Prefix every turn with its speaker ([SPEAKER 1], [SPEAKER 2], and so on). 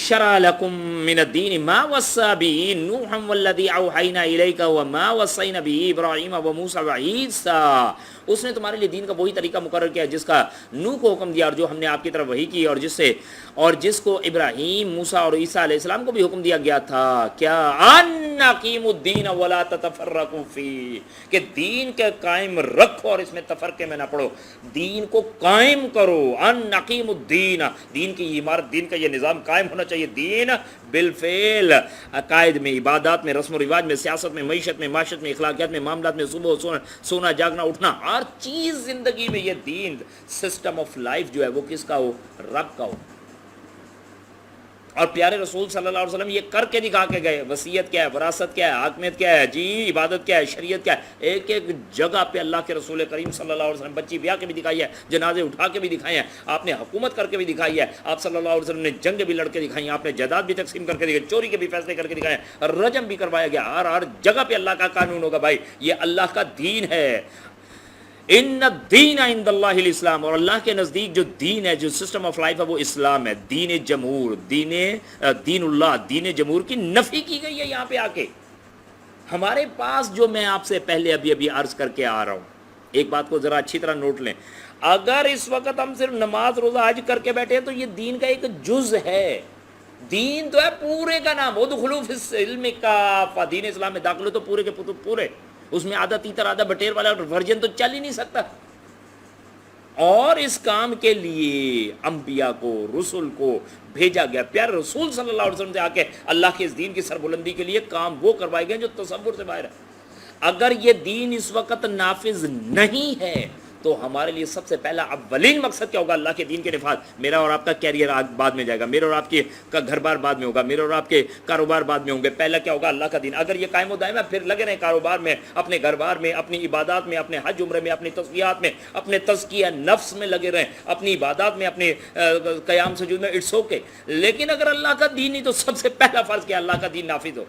[SPEAKER 1] شرع لکم من الدین ما وصى به نوحا والذی اوحینا الیک وما وصینا به ابراہیم وموسیٰ وعیسیٰ. اس نے تمہارے لیے دین کا وہی طریقہ مقرر کیا جس کا نوح کو حکم دیا اور جو ہم نے آپ کی طرف وحی کی اور جس کو ابراہیم موسیٰ اور عیسیٰ علیہ السلام کو بھی حکم دیا گیا تھا. کیا ان اقیموا الدین ولا تتفرقوا فیہ, کہ دین کے قائم رکھو اور اس میں تفرقے میں نہ پڑو, دین کو قائم کرو. ان اقیموا الدین, دین کی عمارت, دین کا یہ نظام قائم ہونا چاہیے. دین بالفعل, عقائد میں, عبادات میں, رسم و رواج میں, سیاست میں, معیشت میں, معاشرت میں, اخلاقیات میں, معاملات میں, صبح سونا جاگنا اٹھنا, ہر چیز زندگی میں یہ دین سسٹم آف لائف جو ہے وہ کس کا ہو؟ رب کا ہو. اور پیارے رسول صلی اللہ علیہ وسلم یہ کر کے دکھا کے گئے. وصیت کیا ہے, وراثت کیا ہے, حاکمیت کیا ہے, جی عبادت کیا ہے, شریعت کیا ہے, ایک ایک جگہ پہ اللہ کے رسول کریم صلی اللہ علیہ وسلم بچی بیاہ کے بھی دکھائی ہے, جنازے اٹھا کے بھی دکھائے ہیں, آپ نے حکومت کر کے بھی دکھائی ہے, آپ صلی اللہ علیہ وسلم نے جنگ بھی لڑ کے دکھائی ہیں, آپ نے جائیداد بھی تقسیم کر کے دکھائی, چوری کے بھی فیصلے کر کے دکھائے ہیں, رجم بھی کروایا گیا. ہر جگہ پہ اللہ کا قانون ہوگا بھائی, یہ اللہ کا دین ہے. ان الدین عند اللہ الاسلام, اور اللہ کے نزدیک جو دین ہے, جو سسٹم آف لائف ہے وہ اسلام ہے. دین جمہور, دین اللہ, دین جمہور کی نفی کی گئی ہے یہاں پہ آ کے. ہمارے پاس جو میں آپ سے پہلے ابھی عرض کر کے آ رہا ہوں, ایک بات کو ذرا اچھی طرح نوٹ لیں. اگر اس وقت ہم صرف نماز روزہ حج کر کے بیٹھے ہیں تو یہ دین کا ایک جز ہے. دین تو ہے پورے کا نام, ادخلوا فی السلم کافہ, دین اسلام میں داخل ہو تو پورے کے پورے, اس میں آدھا تیتر آدھا بٹیر والا ورژن تو چل ہی نہیں سکتا. اور اس کام کے لیے انبیاء کو, رسول کو بھیجا گیا. پیارے رسول صلی اللہ علیہ وسلم سے آ کے اللہ کے اس دین کی سربلندی کے لیے کام وہ کروائے گئے جو تصور سے باہر ہے. اگر یہ دین اس وقت نافذ نہیں ہے تو ہمارے لیے سب سے پہلا اولین مقصد کیا ہوگا؟ اللہ کے دین کے نفاذ. میرا اور آپ کا کیریئر بعد میں جائے گا, میرے اور آپ کے کا گھر بار بعد میں ہوگا, میرے اور آپ کے کاروبار بعد میں ہوں گے. پہلا کیا ہوگا؟ اللہ کا دین. اگر یہ قائم و دائم ہے پھر لگے رہے کاروبار میں, اپنے گھر بار میں, اپنی عبادات میں, اپنے حج عمرے میں, اپنی تصویات میں, اپنے تزکیہ نفس میں لگے رہیں, اپنی عبادات میں, اپنے قیام سجود میں, اٹس اوکے. لیکن اگر اللہ کا دین نہیں تو سب سے پہلا فرض کیا؟ اللہ کا دین نافذ ہو.